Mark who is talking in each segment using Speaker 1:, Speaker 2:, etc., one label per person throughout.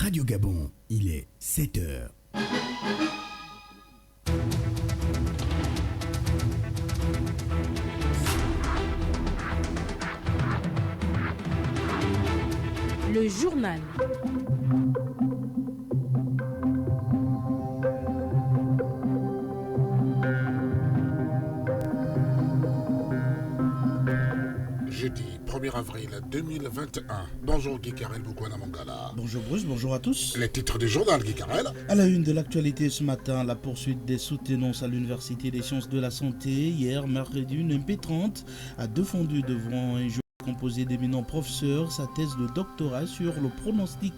Speaker 1: Radio Gabon, il est 7 heures.
Speaker 2: Le journal.
Speaker 3: Jeudi 1er avril 2021. Bonjour Guy Carrel, Boukwana Mangala.
Speaker 4: Bonjour Bruce, bonjour à tous.
Speaker 3: Les titres du journal Guy Carrel.
Speaker 4: À la une de l'actualité ce matin, la poursuite des soutenances à l'Université des sciences de la santé. Hier, mercredi, une MP30 a défendu devant un jury composé d'éminents professeurs sa thèse de doctorat sur le pronostic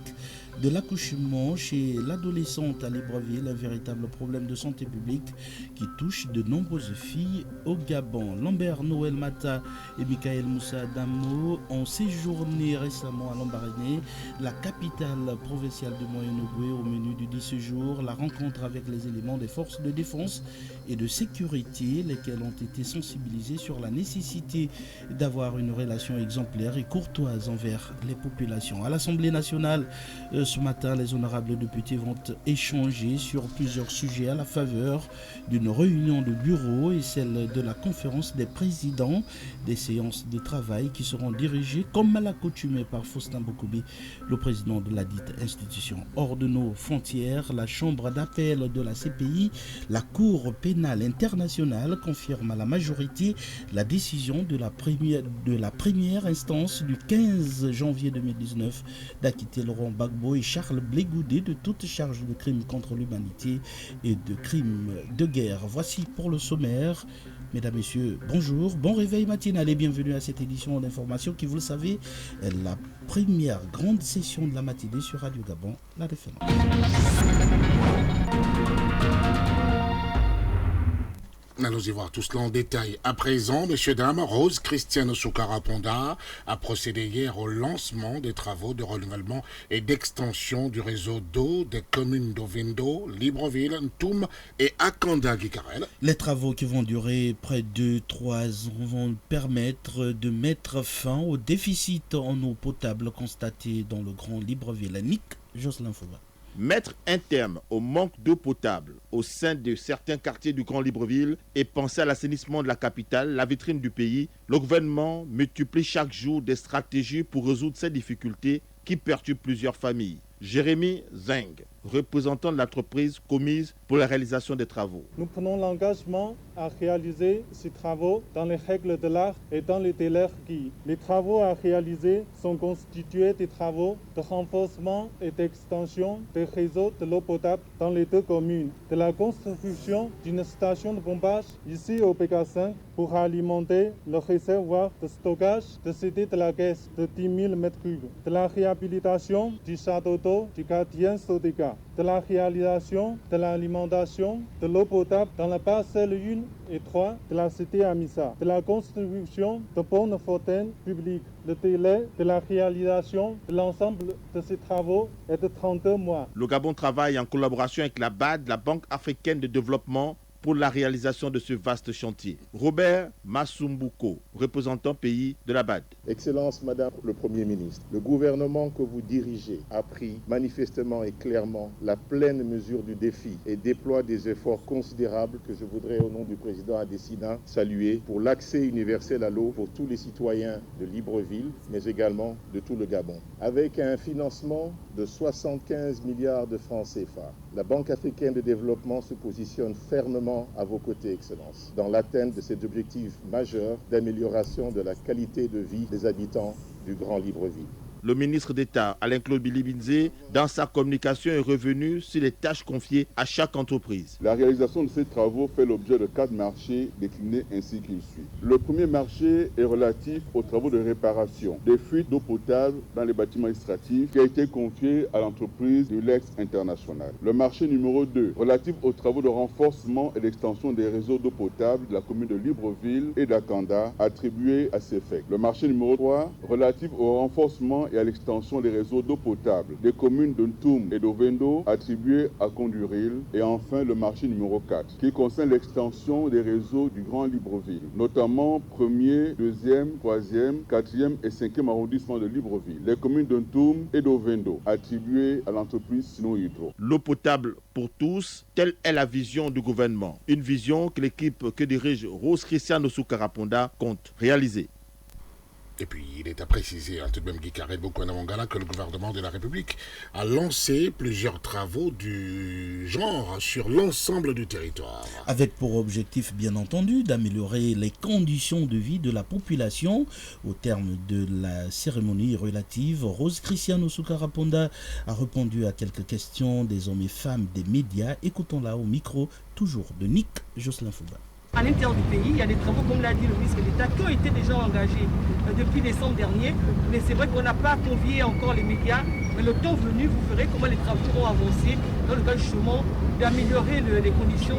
Speaker 4: de l'accouchement chez l'adolescente à Libreville, un véritable problème de santé publique qui touche de nombreuses filles au Gabon. Lambert Noël Mata et Michael Moussa Damo ont séjourné récemment à Lambaréné, la capitale provinciale du Moyen-Ogooué. Au menu du 10 jours, la rencontre avec les éléments des forces de défense et de sécurité, lesquels ont été sensibilisés sur la nécessité d'avoir une relation exemplaire et courtoise envers les populations. À l'Assemblée nationale, ce matin, les honorables députés vont échanger sur plusieurs sujets à la faveur d'une réunion de bureau et celle de la conférence des présidents, des séances de travail qui seront dirigées comme à l'accoutumée par Faustin Bokoubi, le président de la dite institution. Hors de nos frontières, la chambre d'appel de la CPI, la Cour pénale internationale, confirme à la majorité la décision de la première instance du 15 janvier 2019 d'acquitter Laurent Gbagbo et Charles Blé Goudé de toute charge de crimes contre l'humanité et de crimes de guerre. Voici pour le sommaire. Mesdames, Messieurs, bonjour, bon réveil matinal et bienvenue à cette édition d'information qui, vous le savez, est la première grande session de la matinée sur Radio Gabon, la référence.
Speaker 3: Allons y voir tout cela en détail. À présent, messieurs, dames, Rose Christiane Soukara-Ponda a procédé hier au lancement des travaux de renouvellement et d'extension du réseau d'eau des communes d'Ovindo, Libreville, Ntoum et Akanda Guicarel.
Speaker 4: Les travaux qui vont durer près de 3 ans vont permettre de mettre fin au déficit en eau potable constaté dans le Grand Libreville. Nick Jocelyn Fouba.
Speaker 5: Mettre un terme au manque d'eau potable au sein de certains quartiers du Grand Libreville et penser à l'assainissement de la capitale, la vitrine du pays, le gouvernement multiplie chaque jour des stratégies pour résoudre ces difficultés qui perturbent plusieurs familles. Jérémy Zeng, représentant de l'entreprise commise pour la réalisation des travaux.
Speaker 6: Nous prenons l'engagement à réaliser ces travaux dans les règles de l'art et dans les délais requis. Les travaux à réaliser sont constitués des travaux de renforcement et d'extension des réseaux de l'eau potable dans les deux communes, de la construction d'une station de pompage ici au PK5 pour alimenter le réservoir de stockage de CD de la caisse de 10 000 m3, de la réhabilitation du château d'eau du gardien Sodeka, de la réalisation de l'alimentation de l'eau potable dans la parcelle 1 et 3 de la cité Amissa, de la construction de bonnes fontaines publiques. Le délai de la réalisation de l'ensemble de ces travaux est de 32 mois.
Speaker 5: Le Gabon travaille en collaboration avec la BAD, la Banque africaine de développement, pour la réalisation de ce vaste chantier. Robert Masumbuko, représentant pays de la BAD.
Speaker 7: Excellence Madame le Premier ministre, le gouvernement que vous dirigez a pris manifestement et clairement la pleine mesure du défi et déploie des efforts considérables que je voudrais au nom du président Adesina saluer pour l'accès universel à l'eau pour tous les citoyens de Libreville, mais également de tout le Gabon. Avec un financement de 75 milliards de francs CFA, la Banque africaine de développement se positionne fermement à vos côtés, Excellence, dans l'atteinte de cet objectif majeur d'amélioration de la qualité de vie des habitants du Grand Libreville.
Speaker 5: Le ministre d'État, Alain-Claude Bilibinze, dans sa communication, est revenu sur les tâches confiées à chaque entreprise.
Speaker 8: La réalisation de ces travaux fait l'objet de 4 marchés déclinés ainsi qu'il suit. Le premier marché est relatif aux travaux de réparation des fuites d'eau potable dans les bâtiments administratifs qui a été confié à l'entreprise de l'Ex International. Le marché numéro 2, relatif aux travaux de renforcement et d'extension des réseaux d'eau potable de la commune de Libreville et d'Akanda, attribué à ces faits. Le marché numéro 3, relatif au renforcement et à l'extension des réseaux d'eau potable des communes de Ntoum et d'Ovendo attribués à Conduril, et enfin le marché numéro 4 qui concerne l'extension des réseaux du Grand Libreville, notamment 1er, 2e, 3e, 4e et 5e arrondissement de Libreville, les communes de Ntoum et d'Ovendo attribuées à l'entreprise Sino Hydro.
Speaker 5: L'eau potable pour tous, telle est la vision du gouvernement. Une vision que l'équipe que dirige Rose Christiane Osuka-Raponda compte réaliser.
Speaker 3: Et puis, il est à préciser, tout de même Guy Carrel Bokwana-Mangala, que le gouvernement de la République a lancé plusieurs travaux du genre sur l'ensemble du territoire.
Speaker 4: Avec pour objectif, bien entendu, d'améliorer les conditions de vie de la population. Au terme de la cérémonie relative, Rose Christiane Osuka-Raponda a répondu à quelques questions des hommes et femmes des médias. Écoutons-la au micro, toujours de Nick Jocelyn Fouba.
Speaker 9: À l'intérieur du pays, il y a des travaux, comme l'a dit le ministre de l'État, qui ont été déjà engagés depuis décembre dernier. Mais c'est vrai qu'on n'a pas convié encore les médias. Mais le temps venu, vous verrez comment les travaux ont avancé dans le cas justement d'améliorer les conditions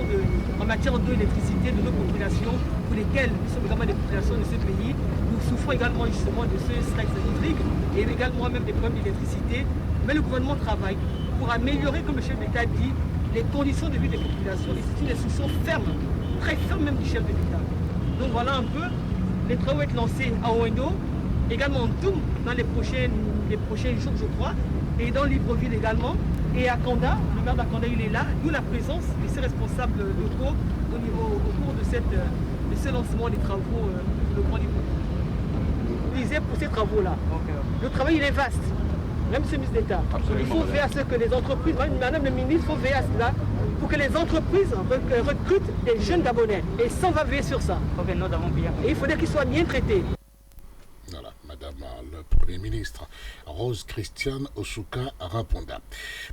Speaker 9: en matière d'électricité de nos populations, pour lesquelles nous sommes également des populations de ce pays. Nous souffrons également justement de ce stress hydrique et également même des problèmes d'électricité. Mais le gouvernement travaille pour améliorer, comme le chef d'État dit, les conditions de vie des populations. Et c'est une instruction ferme, très ferme même du chef de l'État. Donc voilà un peu, les travaux vont être lancés à Owendo, également en Ntoum dans les prochains jours je crois, et dans Libreville également, et à Kanda, le maire d'Akanda il est là, d'où la présence de ses responsables locaux au cours de ce lancement des travaux le Grand Libreville. Je disais pour ces travaux-là, le travail il est vaste, même ce ministre d'État. Il faut veiller à ce que les entreprises, madame le ministre, il faut veiller à cela, pour que les entreprises recrutent des jeunes Gabonais. Et ça, on va veiller sur ça. Et il faudrait qu'ils soient bien traités.
Speaker 3: Voilà, Madame le Premier ministre, Rose Christiane Osuka-Raponda.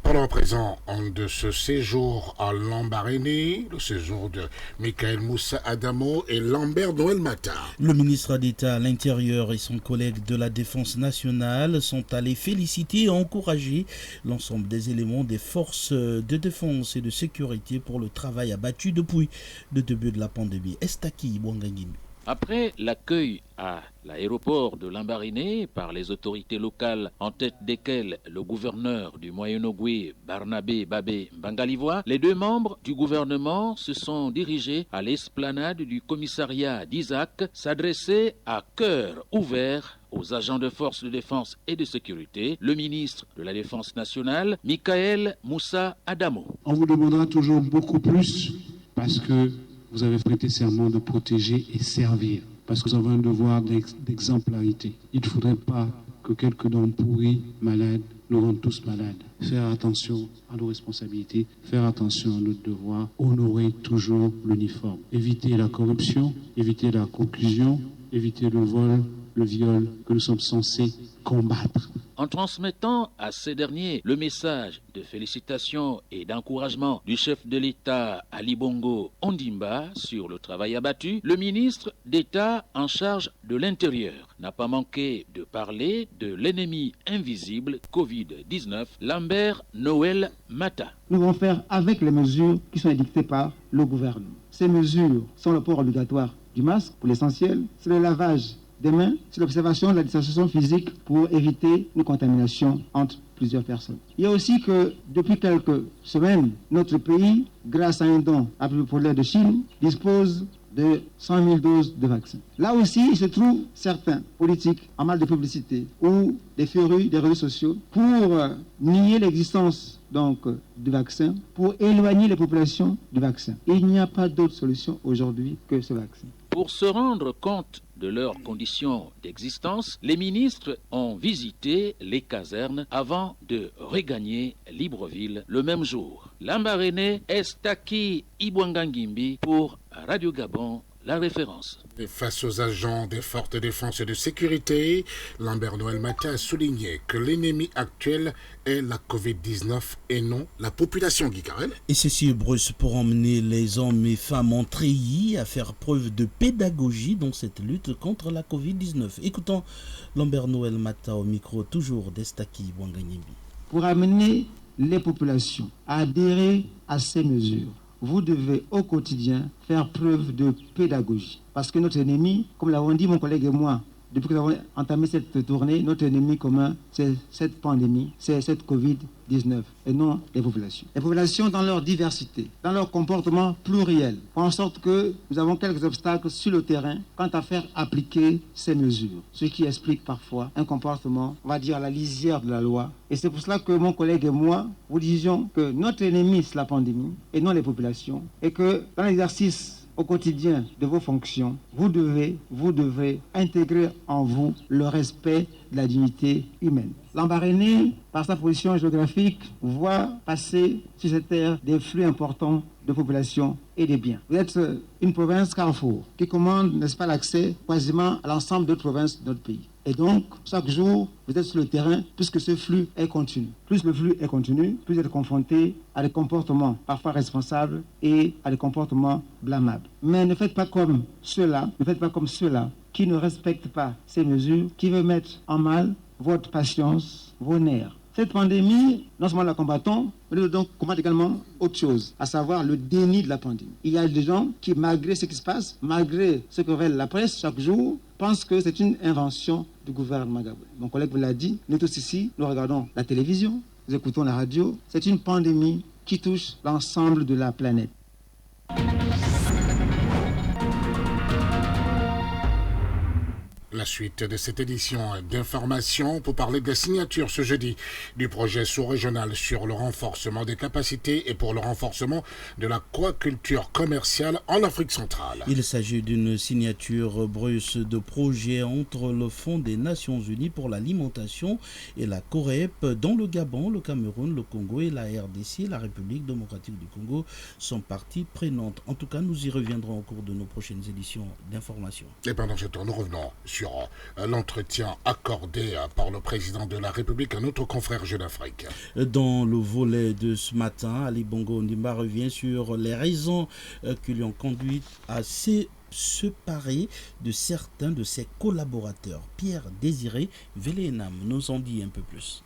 Speaker 3: Parlons à présent de ce séjour à Lambaréné, le séjour de Michael Moussa Adamo et Lambert Noël Mata.
Speaker 4: Le ministre d'État à l'Intérieur et son collègue de la Défense nationale sont allés féliciter et encourager l'ensemble des éléments des forces de défense et de sécurité pour le travail abattu depuis le début de la pandémie. Estaki Bouangangimi.
Speaker 10: Après l'accueil à l'aéroport de Lambaréné par les autorités locales, en tête desquelles le gouverneur du Moyen-Ogooué, Barnabé Babé Mbangalivois, les deux membres du gouvernement se sont dirigés à l'esplanade du commissariat d'Isaac, s'adresser à cœur ouvert aux agents de forces de défense et de sécurité, le ministre de la Défense nationale, Michael Moussa Adamo.
Speaker 11: On vous demandera toujours beaucoup plus parce que vous avez prêté serment de protéger et servir, parce que vous avez un devoir d'exemplarité. Il ne faudrait pas que quelques dents pourries, malades, nous rendent tous malades. Faire attention à nos responsabilités, faire attention à notre devoir, honorer toujours l'uniforme. Éviter la corruption, éviter la conclusion, éviter le vol, le viol que nous sommes censés combattre.
Speaker 10: En transmettant à ces derniers le message de félicitations et d'encouragement du chef de l'État Ali Bongo Ondimba sur le travail abattu, le ministre d'État en charge de l'Intérieur n'a pas manqué de parler de l'ennemi invisible Covid-19, Lambert Noël Mata.
Speaker 12: Nous allons faire avec les mesures qui sont édictées par le gouvernement. Ces mesures sont le port obligatoire du masque pour l'essentiel, c'est le lavage des mains, c'est l'observation de la distanciation physique pour éviter une contamination entre plusieurs personnes. Il y a aussi que depuis quelques semaines, notre pays, grâce à un don à populaire de Chine, dispose de 100 000 doses de vaccins. Là aussi, il se trouve certains politiques en mal de publicité ou des férus des réseaux sociaux pour nier l'existence du vaccin, pour éloigner les populations du vaccin. Il n'y a pas d'autre solution aujourd'hui que ce vaccin.
Speaker 10: Pour se rendre compte de leurs conditions d'existence, les ministres ont visité les casernes avant de regagner Libreville le même jour. Lambaréné, Estaki Ibouangangimbi pour Radio Gabon, la référence.
Speaker 3: Et face aux agents des forces de défense et de sécurité, Lambert Noël Mata a souligné que l'ennemi actuel est la Covid-19 et non la population, Guy Carrel.
Speaker 4: Et ceci est Bruce pour emmener les hommes et femmes en treillis à faire preuve de pédagogie dans cette lutte contre la Covid-19. Écoutons Lambert Noël Mata au micro, toujours d'Estaki Bouangangimbi.
Speaker 12: Pour amener les populations à adhérer à ces mesures, vous devez au quotidien faire preuve de pédagogie. Parce que notre ennemi, comme l'avons dit mon collègue et moi depuis que nous avons entamé cette tournée, notre ennemi commun, c'est cette pandémie, c'est cette Covid-19, et non les populations. Les populations, dans leur diversité, dans leur comportement pluriel, font en sorte que nous avons quelques obstacles sur le terrain quant à faire appliquer ces mesures, ce qui explique parfois un comportement, on va dire, à la lisière de la loi. Et c'est pour cela que mon collègue et moi, vous disions que notre ennemi, c'est la pandémie, et non les populations, et que dans l'exercice au quotidien de vos fonctions, vous devrez intégrer en vous le respect de la dignité humaine. Lambaréné, par sa position géographique, voit passer sur cette terre des flux importants de population et des biens. Vous êtes une province carrefour qui commande, n'est-ce pas, l'accès quasiment à l'ensemble d'autres provinces de notre pays. Et donc, chaque jour, vous êtes sur le terrain puisque ce flux est continu. Plus le flux est continu, plus vous êtes confronté à des comportements parfois responsables et à des comportements blâmables. Mais ne faites pas comme ceux-là, qui ne respectent pas ces mesures, qui veulent mettre en mal votre patience, vos nerfs. Cette pandémie, non seulement la combattons, mais nous devons combattre également autre chose, à savoir le déni de la pandémie. Il y a des gens qui, malgré ce qui se passe, malgré ce que révèle la presse chaque jour, pensent que c'est une invention du gouvernement gabonais. Mon collègue vous l'a dit, nous tous ici, nous regardons la télévision, nous écoutons la radio. C'est une pandémie qui touche l'ensemble de la planète.
Speaker 3: La suite de cette édition d'information pour parler de la signature ce jeudi du projet sous-régional sur le renforcement des capacités et pour le renforcement de l'aquaculture commerciale en Afrique centrale.
Speaker 4: Il s'agit d'une signature brusse de projet entre le Fonds des Nations Unies pour l'alimentation et la COREP, dont le Gabon, le Cameroun, le Congo et la RDC, la République démocratique du Congo, sont parties prenantes. En tout cas, nous y reviendrons au cours de nos prochaines éditions d'information.
Speaker 3: Et pendant ce temps, nous revenons sur l'entretien accordé par le président de la République à notre confrère Jeune Afrique.
Speaker 4: Dans le volet de ce matin, Ali Bongo Ondimba revient sur les raisons qui lui ont conduit à se séparer de certains de ses collaborateurs. Pierre Désiré Vélénam nous en dit un peu plus.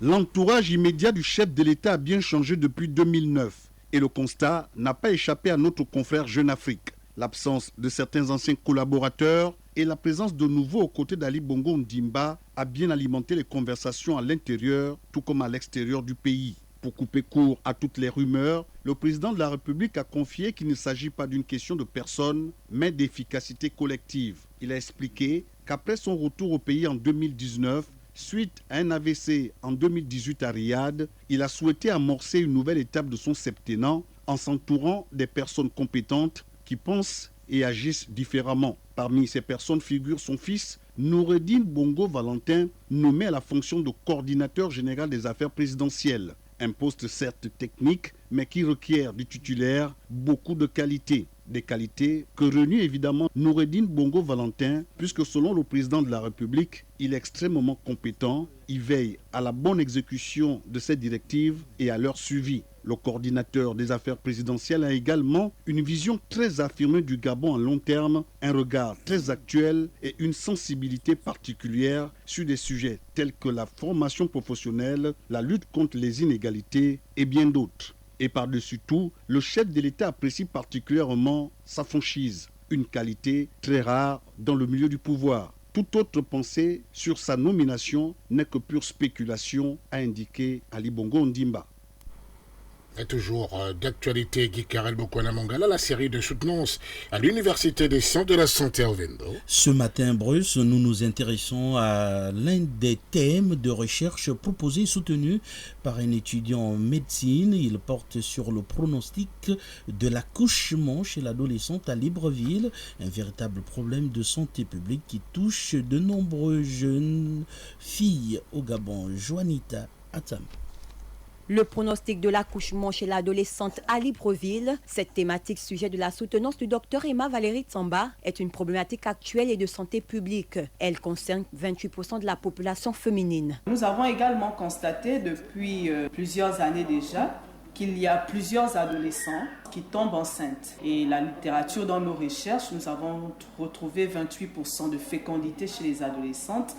Speaker 13: L'entourage immédiat du chef de l'État a bien changé depuis 2009 et le constat n'a pas échappé à notre confrère Jeune Afrique. L'absence de certains anciens collaborateurs et la présence de nouveaux aux côtés d'Ali Bongo Ondimba a bien alimenté les conversations à l'intérieur tout comme à l'extérieur du pays. Pour couper court à toutes les rumeurs, le président de la République a confié qu'il ne s'agit pas d'une question de personne, mais d'efficacité collective. Il a expliqué qu'après son retour au pays en 2019, suite à un AVC en 2018 à Riyad, il a souhaité amorcer une nouvelle étape de son septennat en s'entourant des personnes compétentes qui pensent et agissent différemment. Parmi ces personnes figure son fils, Noureddine Bongo Valentin, nommé à la fonction de coordinateur général des affaires présidentielles. Un poste certes technique, mais qui requiert du titulaire beaucoup de qualités. Des qualités que renie évidemment Noureddine Bongo Valentin, puisque selon le président de la République, il est extrêmement compétent, il veille à la bonne exécution de ces directives et à leur suivi. Le coordinateur des affaires présidentielles a également une vision très affirmée du Gabon à long terme, un regard très actuel et une sensibilité particulière sur des sujets tels que la formation professionnelle, la lutte contre les inégalités et bien d'autres. Et par-dessus tout, le chef de l'État apprécie particulièrement sa franchise, une qualité très rare dans le milieu du pouvoir. Toute autre pensée sur sa nomination n'est que pure spéculation, a indiqué Ali Bongo Ondimba.
Speaker 3: Et toujours d'actualité, Guy Karel Bokwana Mongala, la série de soutenance à l'Université des sciences de la santé à Ovendo.
Speaker 4: Ce matin, Bruce, nous nous intéressons à l'un des thèmes de recherche proposés et soutenus par un étudiant en médecine. Il porte sur le pronostic de l'accouchement chez l'adolescente à Libreville, un véritable problème de santé publique qui touche de nombreuses jeunes filles au Gabon. Joanita Atam.
Speaker 14: Le pronostic de l'accouchement chez l'adolescente à Libreville, cette thématique sujet de la soutenance du docteur Emma Valérie Tsamba, est une problématique actuelle et de santé publique. Elle concerne 28% de la population féminine.
Speaker 15: Nous avons également constaté depuis plusieurs années déjà qu'il y a plusieurs adolescents qui tombent enceintes. Et la littérature dans nos recherches, nous avons retrouvé 28% de fécondité chez les adolescentes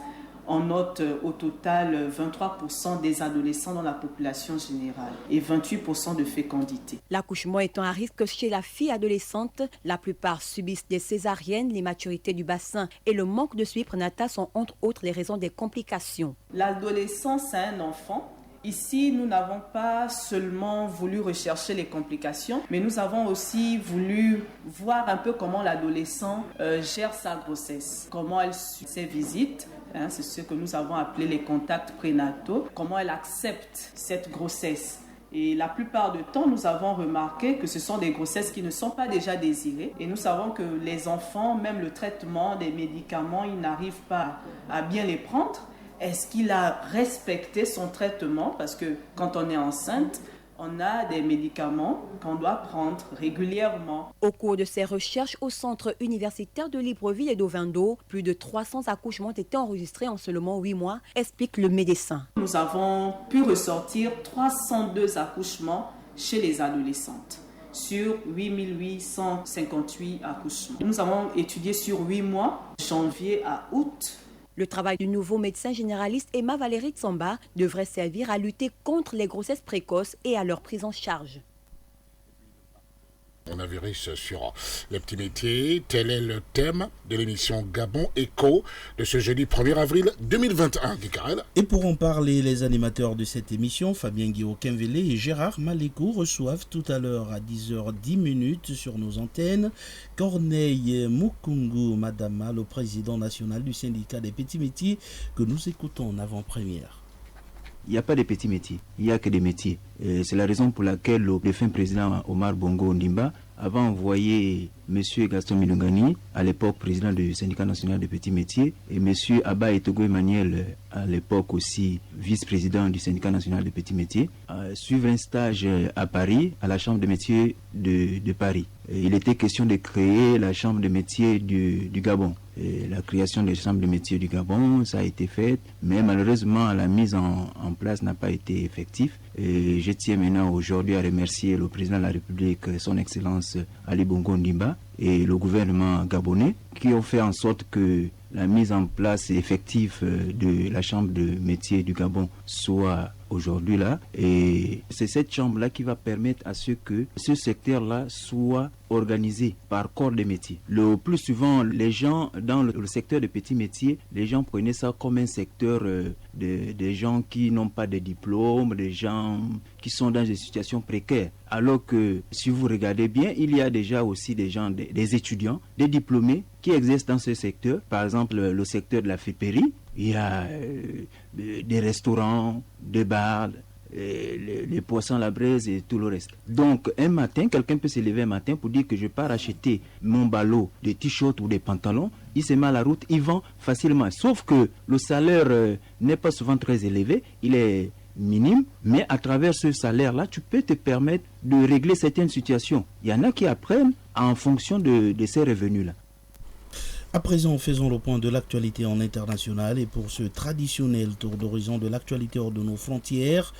Speaker 15: on note au total 23% des adolescents dans la population générale et 28% de fécondité.
Speaker 14: L'accouchement étant à risque chez la fille adolescente, la plupart subissent des césariennes, l'immaturité du bassin et le manque de suivi prénatal sont entre autres les raisons des complications.
Speaker 15: L'adolescent, c'est un enfant. Ici, nous n'avons pas seulement voulu rechercher les complications, mais nous avons aussi voulu voir un peu comment l'adolescent gère sa grossesse, comment elle suit ses visites, c'est ce que nous avons appelé les contacts prénataux, comment elle accepte cette grossesse. Et la plupart du temps, nous avons remarqué que ce sont des grossesses qui ne sont pas déjà désirées. Et nous savons que les enfants, même le traitement des médicaments, ils n'arrivent pas à bien les prendre. Est-ce qu'il a respecté son traitement? Parce que quand on est enceinte, on a des médicaments qu'on doit prendre régulièrement.
Speaker 14: Au cours de ces recherches au centre universitaire de Libreville et d'Ovendo, plus de 300 accouchements ont été enregistrés en seulement 8 mois, explique le médecin.
Speaker 15: Nous avons pu ressortir 302 accouchements chez les adolescentes sur 8858 accouchements. Nous avons étudié sur 8 mois, janvier à août.
Speaker 14: Le travail du nouveau médecin généraliste Emma Valérie Tsamba devrait servir à lutter contre les grossesses précoces et à leur prise en charge.
Speaker 3: On a viré sur les petits métiers. Tel est le thème de l'émission Gabon Écho de ce jeudi 1er avril 2021. Guicarel.
Speaker 4: Et pour en parler, les animateurs de cette émission, Fabien Guillaume-Kinvélé et Gérard Maléco, reçoivent tout à l'heure à 10h10 sur nos antennes Corneille Mukungu Madama, le président national du syndicat des petits métiers, que nous écoutons en avant-première.
Speaker 16: Il n'y a pas de petits métiers, il n'y a que des métiers. C'est la raison pour laquelle le défunt président Omar Bongo Ondimba avait envoyé M. Gaston Milongani, à l'époque président du syndicat national des petits métiers, et M. Abba Etogo Emmanuel, à l'époque aussi vice-président du syndicat national des petits métiers, suivre un stage à Paris, à la chambre des métiers de Paris. Et il était question de créer la chambre des métiers du Gabon. Et la création des chambres de métiers du Gabon, ça a été fait, mais malheureusement la mise en place n'a pas été effective. Et je tiens maintenant aujourd'hui à remercier le président de la République, son Excellence Ali Bongo Ondimba, et le gouvernement gabonais qui ont fait en sorte que la mise en place effective de la chambre de métiers du Gabon soit aujourd'hui là. Et c'est cette chambre-là qui va permettre à ce que ce secteur-là soit organisé par corps de métiers. Le plus souvent, les gens dans le secteur des petits métiers, les gens prenaient ça comme un secteur des gens qui n'ont pas de diplôme, des gens qui sont dans des situations précaires. Alors que si vous regardez bien, il y a déjà aussi des gens, des étudiants, des diplômés qui exercent dans ce secteur. Par exemple, le secteur de la féperie, il y a des restaurants, des bars, les poissons à la braise et tout le reste. Donc un matin, quelqu'un peut se lever un matin pour dire que je pars acheter mon ballot de t-shirt ou des pantalons, il se met à la route, il vend facilement. Sauf que le salaire n'est pas souvent très élevé, il est minime, mais à travers ce salaire-là, tu peux te permettre de régler certaines situations. Il y en a qui apprennent en fonction de ces revenus-là.
Speaker 4: À présent, faisons le point de l'actualité en international et pour ce traditionnel tour d'horizon de l'actualité hors de nos frontières,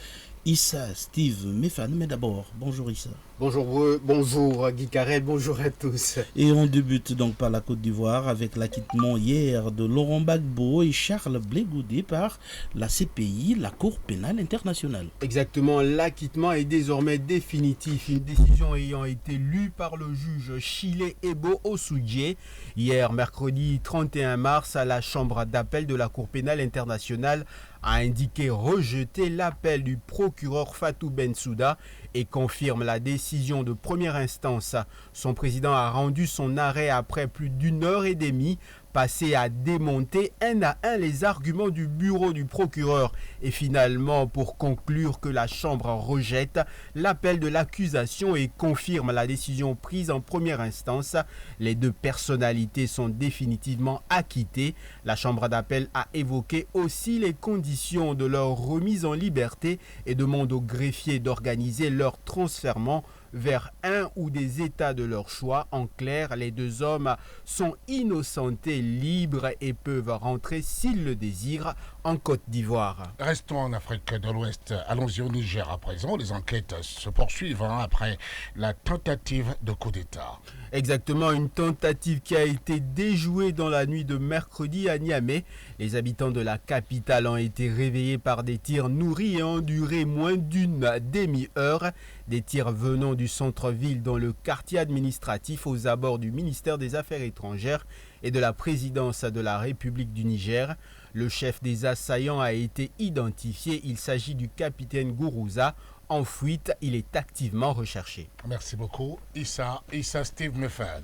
Speaker 4: Issa Steve Méphane. Mais d'abord, bonjour Issa.
Speaker 17: Bonjour Guy Carrel, bonjour à tous.
Speaker 4: Et on débute donc par la Côte d'Ivoire avec l'acquittement hier de Laurent Gbagbo et Charles Blé Goudé par la CPI, la Cour pénale internationale.
Speaker 17: Exactement, l'acquittement est désormais définitif, une décision ayant été lue par le juge Chile Ebo Osudje hier mercredi 31 mars à la chambre d'appel de la Cour pénale internationale a indiqué rejeter l'appel du procureur Fatou Bensouda et confirme la décision de première instance. Son président a rendu son arrêt après plus d'une heure et demie, passé à démonter un à un les arguments du bureau du procureur et finalement pour conclure que la Chambre rejette l'appel de l'accusation et confirme la décision prise en première instance. Les deux personnalités sont définitivement acquittées. La Chambre d'appel a évoqué aussi les conditions de leur remise en liberté et demande au greffier d'organiser leur transfèrement vers un ou des États de leur choix. En clair, les deux hommes sont innocentés, libres et peuvent rentrer s'ils le désirent en Côte d'Ivoire.
Speaker 3: Restons en Afrique de l'Ouest. Allons-y au Niger à présent. Les enquêtes se poursuivent après la tentative de coup d'État.
Speaker 17: Exactement, une tentative qui a été déjouée dans la nuit de mercredi à Niamey. Les habitants de la capitale ont été réveillés par des tirs nourris et ont duré moins d'une demi-heure. Des tirs venant du centre-ville dans le quartier administratif aux abords du ministère des Affaires étrangères et de la présidence de la République du Niger. Le chef des assaillants a été identifié. Il s'agit du capitaine Gourouza. En fuite, il est activement recherché.
Speaker 3: Merci beaucoup. Issa Steve Meffed.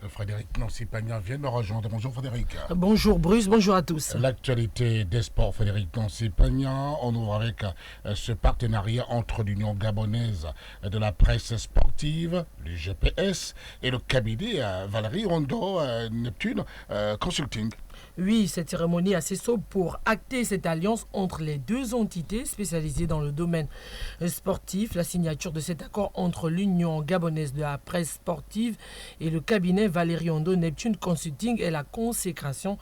Speaker 3: Frédéric Nancy-Pagna vient de me rejoindre. Bonjour Frédéric.
Speaker 2: Bonjour Bruce, bonjour à tous.
Speaker 3: L'actualité des sports, Frédéric Nancy-Pagna. On ouvre avec ce partenariat entre l'Union gabonaise de la presse sportive, l'UGPS, et le cabinet Valérie Rondo Neptune Consulting.
Speaker 2: Oui, cette cérémonie assez sobre pour acter cette alliance entre les deux entités spécialisées dans le domaine sportif. La signature de cet accord entre l'Union gabonaise de la presse sportive et le cabinet Valérie Rondo Neptune Consulting est la consécration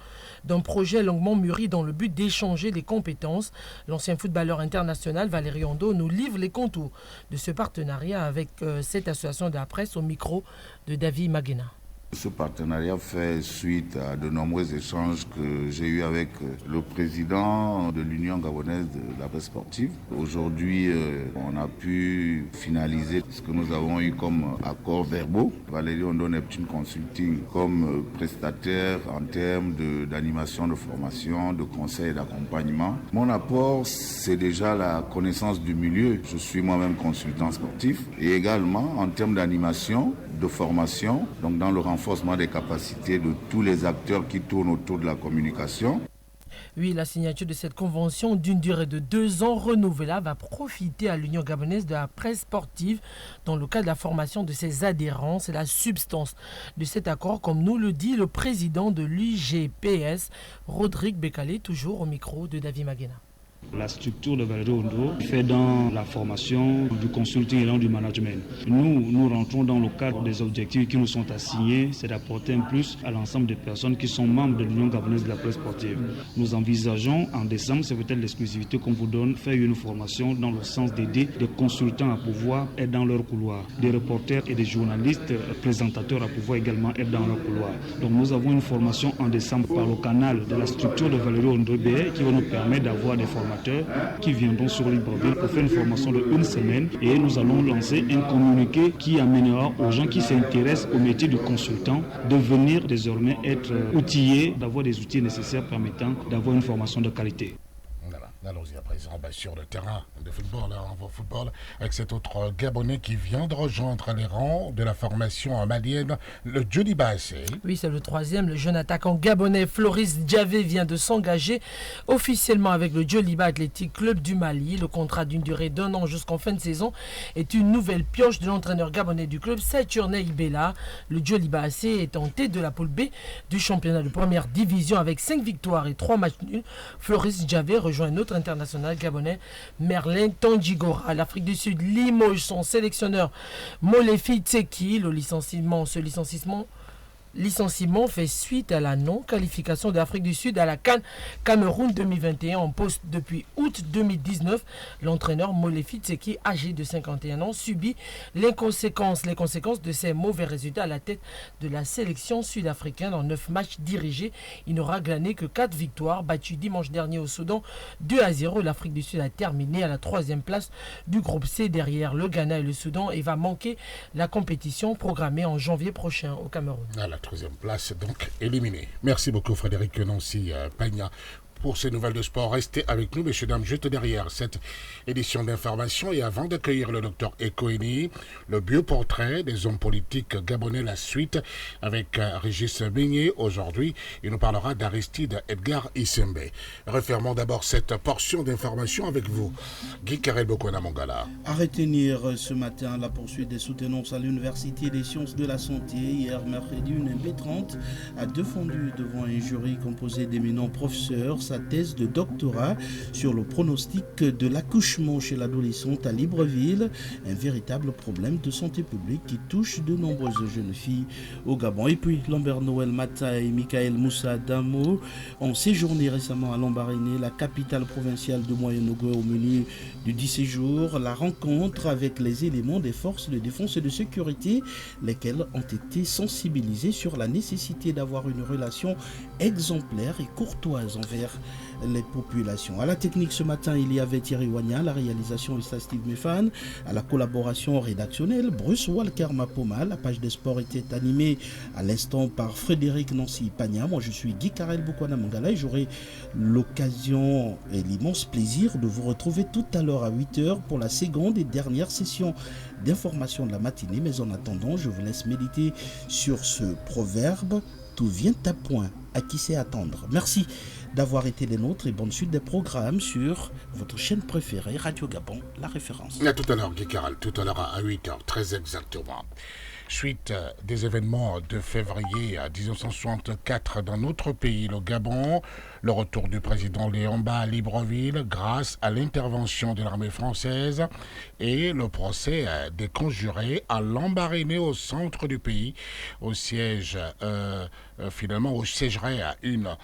Speaker 2: d'un projet longuement mûri dans le but d'échanger des compétences. L'ancien footballeur international Valérie Rondo nous livre les contours de ce partenariat avec cette association de la presse au micro de David Magena.
Speaker 18: Ce partenariat fait suite à de nombreux échanges que j'ai eus avec le président de l'Union gabonaise de la presse sportive. Aujourd'hui, on a pu finaliser ce que nous avons eu comme accords verbaux. Valérie Rondo Neptune Consulting comme prestataire en termes d'animation, de formation, de conseil et d'accompagnement. Mon apport, c'est déjà la connaissance du milieu. Je suis moi-même consultant sportif et également en termes d'animation, de formation, donc dans le renforcement des capacités de tous les acteurs qui tournent autour de la communication.
Speaker 2: Oui, la signature de cette convention d'une durée de 2 ans renouvelable va profiter à l'Union gabonaise de la presse sportive dans le cadre de la formation de ses adhérents. C'est la substance de cet accord, comme nous le dit le président de l'UGPS, Rodrigue Bekale, toujours au micro de David Magena.
Speaker 11: La structure de Valérie Rondo fait dans la formation du consulting et dans du management. Nous rentrons dans le cadre des objectifs qui nous sont assignés, c'est d'apporter un plus à l'ensemble des personnes qui sont membres de l'Union gabonaise de la presse sportive. Nous envisageons en décembre, c'est peut-être l'exclusivité qu'on vous donne, faire une formation dans le sens d'aider des consultants à pouvoir être dans leur couloir, des reporters et des journalistes présentateurs à pouvoir également être dans leur couloir. Donc nous avons une formation en décembre par le canal de la structure de Valérie Rondo BR qui va nous permettre d'avoir des formations qui viendront sur Libreville pour faire une formation de 1 semaine et nous allons lancer un communiqué qui amènera aux gens qui s'intéressent au métier de consultant de venir désormais être outillés, d'avoir des outils nécessaires permettant d'avoir une formation de qualité.
Speaker 3: Allons-y à présent sur le terrain de football, en football, avec cet autre Gabonais qui vient de rejoindre les rangs de la formation malienne, le Djoliba AC.
Speaker 2: Oui, c'est le 3e. Le jeune attaquant gabonais Floris Djavé vient de s'engager officiellement avec le Djoliba Athletic Club du Mali. Le contrat d'une durée d'1 an jusqu'en fin de saison est une nouvelle pioche de l'entraîneur gabonais du club, Saturne Ibela. Le Djoliba AC est en tête de la poule B du championnat de première division avec 5 victoires et 3 matchs nuls. Floris Djavé rejoint un autre international gabonais, Merlin Tandjigora. L'Afrique du Sud limoge son sélectionneur Molefi Tseki. Ce licenciement fait suite à la non-qualification de l'Afrique du Sud à la CAN Cameroun 2021 en poste depuis août 2019. L'entraîneur Molefi Tseki, âgé de 51 ans, subit les conséquences de ses mauvais résultats à la tête de la sélection sud-africaine. En 9 matchs dirigés, il n'aura glané que 4 victoires, battues dimanche dernier au Soudan 2-0. L'Afrique du Sud a terminé à la 3e place du groupe C derrière le Ghana et le Soudan et va manquer la compétition programmée en janvier prochain au Cameroun.
Speaker 3: À la 3e place, donc éliminée. Merci beaucoup Frédéric Nancy-Pagna. Pour ces nouvelles de sport, restez avec nous, messieurs, dames, juste derrière cette édition d'information. Et avant d'accueillir le docteur Ekoini, le bioportrait des hommes politiques gabonais, la suite avec Régis Beignet. Aujourd'hui, il nous parlera d'Aristide Edgar Issembe. Refermons d'abord cette portion d'information avec vous, Guy Karel-Bokona Mongala.
Speaker 4: À retenir ce matin la poursuite des soutenances à l'Université des sciences de la santé. Hier, mercredi, une MP30 a défendu devant un jury composé d'éminents professeurs sa thèse de doctorat sur le pronostic de l'accouchement chez l'adolescente à Libreville, un véritable problème de santé publique qui touche de nombreuses jeunes filles au Gabon. Et puis Lambert Noël Mata et Michael Moussa Damo ont séjourné récemment à Lambaréné, la capitale provinciale de Moyen-Ogooué. Au menu du 10 séjours, la rencontre avec les éléments des forces de défense et de sécurité, lesquels ont été sensibilisés sur la nécessité d'avoir une relation exemplaire et courtoise envers les populations. À la technique ce matin, il y avait Thierry Wagna, la réalisation est Steve Méfan, à la collaboration rédactionnelle Bruce Walker Mapoma. La page des sports était animée à l'instant par Frédéric Nancy Pagna. Moi je suis Guy Karel Boukwana Mangala et j'aurai l'occasion et l'immense plaisir de vous retrouver tout à l'heure à 8h pour la seconde et dernière session d'information de la matinée. Mais en attendant, je vous laisse méditer sur ce proverbe: tout vient à point, à qui sait attendre. Merci d'avoir été les nôtres et bonne suite des programmes sur votre chaîne préférée, Radio Gabon, la référence.
Speaker 3: À tout à l'heure, Guy Caral, tout à l'heure à 8h, très exactement. Suite des événements de février 1964 dans notre pays, le Gabon, le retour du président Léomba à Libreville grâce à l'intervention de l'armée française et le procès des conjurés à Lambaréné au centre du pays, au siège, finalement, où siégerait une